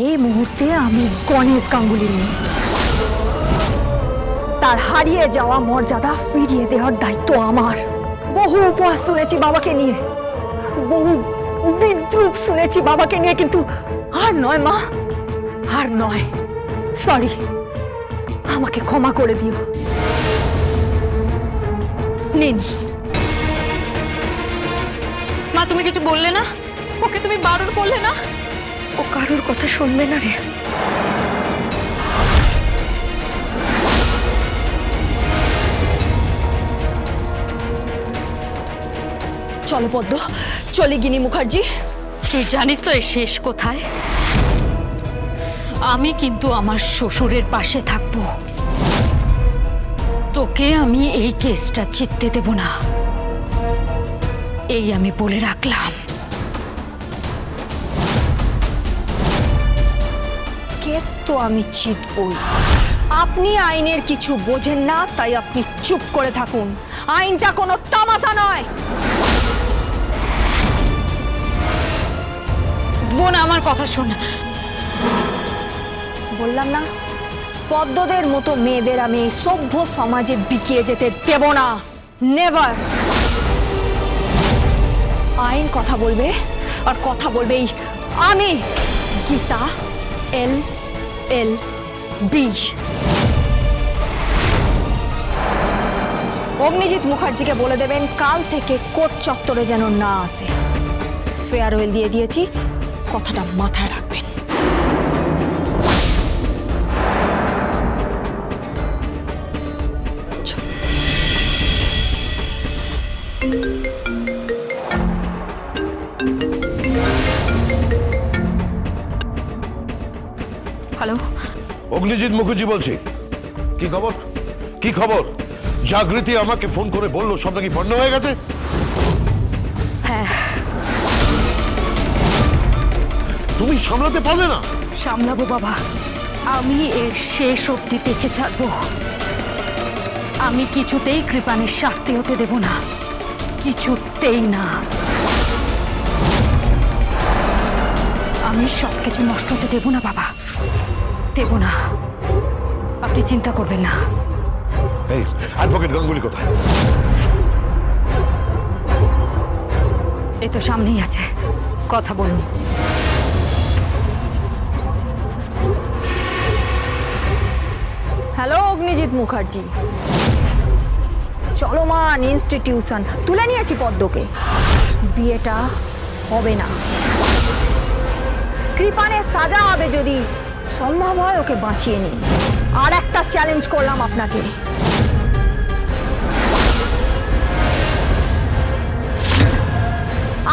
এই মুহূর্তে আমি গণেশ গাঙ্গুলির মেয়ে। তার হারিয়ে যাওয়া মর্যাদা ফিরিয়ে দেওয়ার দায়িত্ব আমার। বহু উপহাস শুনেছি বাবাকে নিয়ে, বহু বিদ্রুপ শুনেছি বাবাকে নিয়ে, কিন্তু আর নয় মা, আর নয়। সরি, আমাকে ক্ষমা করে দিও। নিন। মা, তুমি কিছু বললে না? ওকে তুমি বারণ করলে না? ও কারোর কথা শুনবে না রে। চলো পদ্ম, চলে গিনি মুখার্জি। তুই জানিস তো এর শেষ কোথায়? আমি কিন্তু আমার শ্বশুরের পাশে থাকবো। তোকে আমি এই কেসটা জিততে দেব না, এই আমি বলে রাখলাম। কেস তো আমি জিতবই। আপনি আইনের কিছু বোঝেন না, তাই আপনি চুপ করে থাকুন। আইনটা কোনো তামাশা নয়। বোন, আমার কথা শোন। বললাম না, পদ্মদের মতো মেয়েদের আমি এই সভ্য সমাজে বিকিয়ে যেতে দেব না। নেভার। আইন কথা বলবে, আর কথা বলবেই আমি, গীতা LLB। অগ্নিজিৎ মুখার্জিকে বলে দেবেন কাল থেকে কোর্ট চত্বরে যেন না আসে। ফেয়ারওয়েল দিয়ে দিয়েছি, কথাটা মাথায় রাখবেন। হ্যালো, অগ্নিজিৎ মুখার্জি বলছি। কি খবর? কি খবর? জাগৃতি আমাকে ফোন করে বললো সব নাকি বন্ধ হয়ে গেছে। হ্যাঁ, তুমি সামলাতে পারলে না? সামলাবো বাবা। আমি এর শেষ অবধি দেখে ছাড়বো। আমি কিছুতেই কৃপানের শাস্তি হতে দেব না, কিছুতেই না। আমি সবকিছু নষ্ট হতে দেব না বাবা, দেব না। আপনি চিন্তা করবেন না। এই অ্যাডভোকেট গাঙ্গুলি কোথায়? এই তো সামনেই আছে, কথা বলুন। হ্যালো অগ্নিজিৎ মুখার্জি। চলমান ইনস্টিটিউশন তুলে নিয়েছি পদ্মকে। বিয়েটা হবে না। কৃপানের সাজা হবে যদি সম্ভব হয় ওকে বাঁচিয়ে নিন। আর একটা চ্যালেঞ্জ করলাম আপনাকে।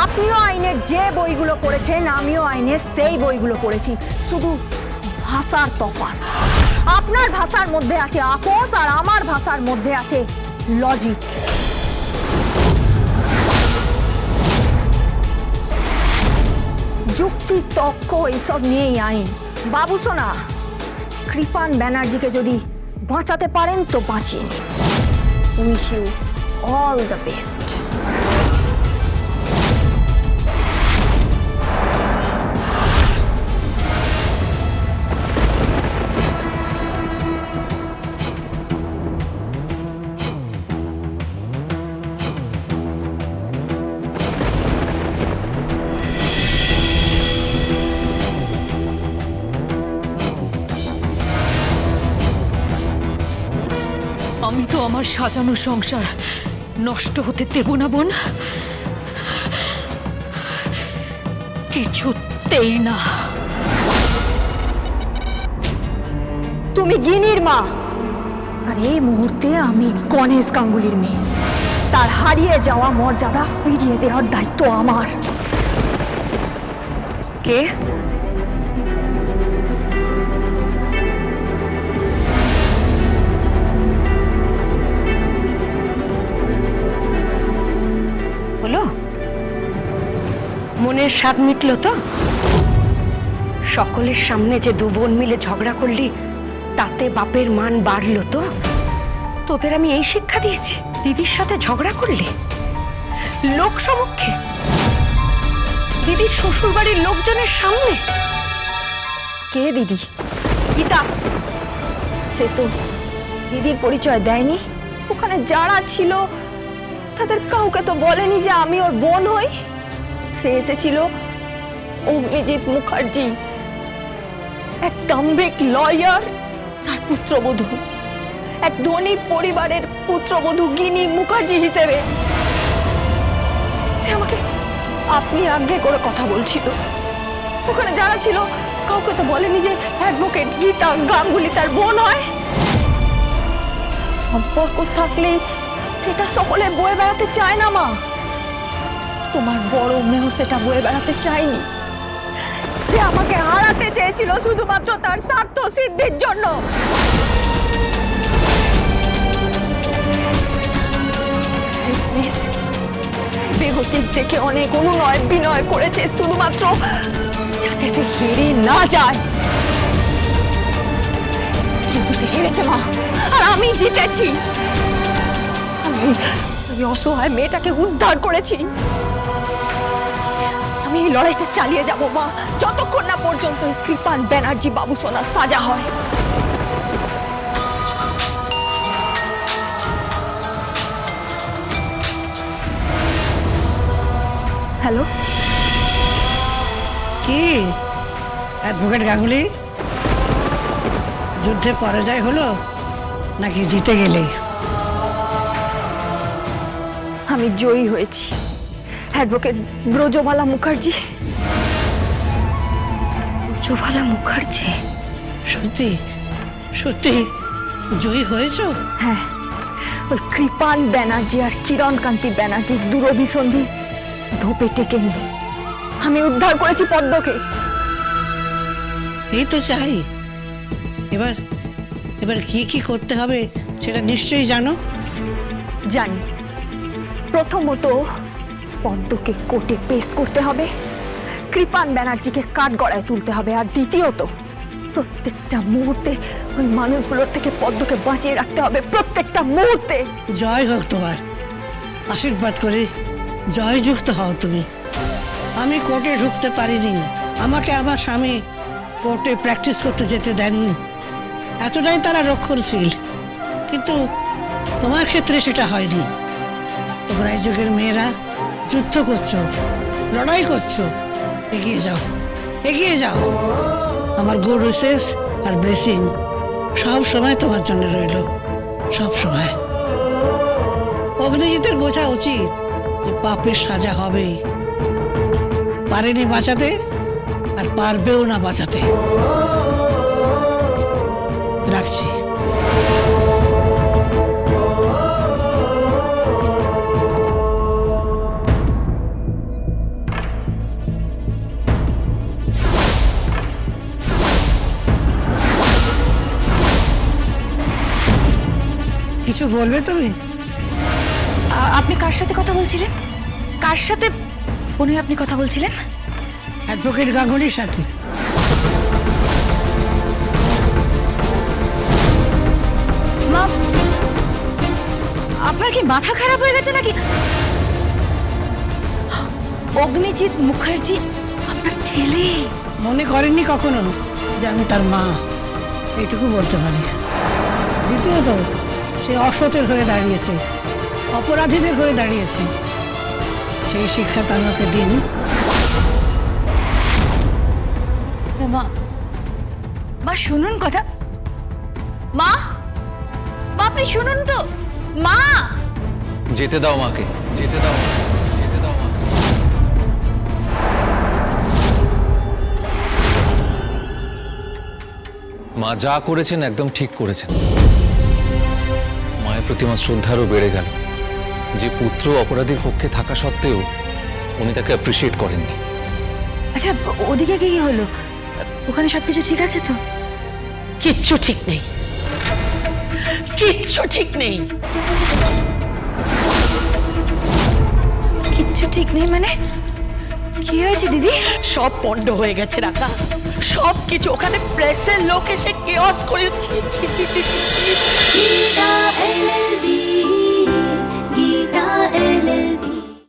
আপনিও আইনের যে বইগুলো পড়েছেন, আমিও আইনের সেই বইগুলো পড়েছি, শুধু ভাষার তফাৎ। আপনার ভাষার মধ্যে আছে আপোষ, আর আমার ভাষার মধ্যে আছে লজিক। যুক্তি, তর্ক এইসব নিয়েই আইন। বাবু সোনা, কৃপান ব্যানার্জিকে যদি বাঁচাতে পারেন তো বাঁচিয়ে নিন। Wish you all the best. আমি তো আমার সাজানো সংসার নষ্ট হতে দেব না বোন, কিছুতেই না। তুমি গিনির মা, আর এই মুহূর্তে আমি গণেশ গাঙ্গুলির মেয়ে। তার হারিয়ে যাওয়া মর্যাদা ফিরিয়ে দেওয়ার দায়িত্ব আমার। কে? হলো? মনের স্বাদ মিটল তো? সকলের সামনে যে দু বোন মিলে ঝগড়া করলি, তাতে বাপের মান বাড়লো তো? তোদের আমি এই শিক্ষা দিয়েছি? দিদির সাথে ঝগড়া করলি লোক সম্মুখে, দিদির শ্বশুর বাড়ির লোকজনের সামনে। কে দিদি? গীতা, সে তো দিদির পরিচয় দেয়নি। ওখানে যারা ছিল তাদের কাউকে তো বলেনি যে আমি ওর বোন হই। সে এসেছিল অগ্নিজিৎ মুখার্জি, এক দাম্ভিক লয়ার, তার পুত্রবধূ, এক ধনী পরিবারের পুত্রবধূ গিনি মুখার্জি হিসেবে। সে আমাকে আপনি আজ্ঞে করে কথা বলছিল। ওখানে যারা ছিল কাউকে তো বলেনি যে অ্যাডভোকেট গীতা গাঙ্গুলি তার বোন হয়। সম্পর্ক থাকলেই সেটা সকলে বয়ে বেড়াতে চায় না মা। তোমার বড় মেয়ে সেটা বয়ে বেড়াতে চায়নি। সে আমাকে হারাতে চেয়েছিল শুধুমাত্র তার স্বার্থ সিদ্ধির জন্য। শেষমেশ বেগতিক দেখে অনেক অনুনয় বিনয় করেছে শুধুমাত্র যাতে সে হেরে না যায়। কিন্তু সে হেরেছে মা, আর আমি জিতেছি। আমি অসহায় মেয়েটাকে উদ্ধার করেছি। আমি এই লড়াইটা চালিয়ে যাব মা, যতক্ষণ না পর্যন্ত এই কৃপান ব্যানার্জি বাবু সোনার সাজা হয়। হ্যালো, কি অ্যাডভোকেট গাঙ্গুলি, যুদ্ধে পরাজয় হলো নাকি জিতে গেলে? আমি জয়ী হয়েছি অ্যাডভোকেট ব্রজবালা মুখার্জি। ব্রজবালা মুখার্জি? সত্যি সত্যি জয়ী হয়েছো? হ্যাঁ, ওই কৃপান ব্যানার্জি আর কিরণ কান্তি ব্যানার্জির দুরভিসন্ধি ধোপে টেকে নিয়ে আমি উদ্ধার করেছি পদ্মকে। এই তো চাই। এবার এবার কি কি করতে হবে সেটা নিশ্চয়ই জানো। জানি। প্রথমত পদ্মকে কোর্টে পেশ করতে হবে, কৃপান ব্যানার্জিকে কাঠগড়ায় তুলতে হবে, আর দ্বিতীয়ত প্রত্যেকটা মুহূর্তে ওই মানুষগুলোর থেকে পদ্মকে বাঁচিয়ে রাখতে হবে, প্রত্যেকটা মুহূর্তে। জয় হোক তোমার, আশীর্বাদ করি জয়যুক্ত হও তুমি। আমি কোর্টে ঢুকতে পারিনি, আমাকে আমার স্বামী কোর্টে প্র্যাকটিস করতে যেতে দেননি, এতটাই তারা রক্ষণশীল। কিন্তু তোমার ক্ষেত্রে সেটা হয়নি। তোমরা এই যুগের মেয়েরা যুদ্ধ করছো, লড়াই করছো, এগিয়ে যাও, এগিয়ে যাও। আমার গুড উইশেস আর ব্লেসিং সব সময় তোমার জন্য রইল, সব সময়। অগ্নিজিতের বোঝা উচিত যে পাপের সাজা হবে, পারেনি বাঁচাতে আর পারবেও না বাঁচাতে। রাখছি। কিছু বলবে তুমি? আপনি কার সাথে কথা বলছিলেন? কার সাথে উনি আপনি কথা বলছিলেন? অ্যাডভোকেট গাঙ্গুলির সাথে। মা, আপনার কি মাথা খারাপ হয়ে গেছে নাকি? অগ্নিজিৎ মুখার্জি আপনার ছেলে? মনে করেননি কখনো যে আমি তার মা, এইটুকু বলতে পারি। দ্বিতীয়ত সে অসতের হয়ে দাঁড়িয়েছে, অপরাধীদের হয়ে দাঁড়িয়েছে। সেই শিক্ষা তার আমাকে দিন। মা, মা শুনুন কথা। মা, মা আপনি শুনুন তো। মা, যেতে দাও মাকে, যেতে দাও, যেতে দাও মা। মা যা করেছেন একদম ঠিক করেছেন। মায়ের প্রতি আমার শ্রদ্ধারও বেড়ে গেল যে পুত্র অপরাধীর পক্ষে থাকা সত্ত্বেও উনি তাকে অ্যাপ্রিসিয়েট করেননি। আচ্ছা ওদিকে কি হলো? ওখানে সবকিছু ঠিক আছে তো? কিচ্ছু ঠিক নেই, কিচ্ছু ঠিক নেই। কিচ্ছু ঠিক নেই মানে? কি হয়েছে দিদি? সব পণ্ড হয়ে গেছে রাখা, সব কিছু। ওখানে প্রেসের লোক এসে কেওস করেছে।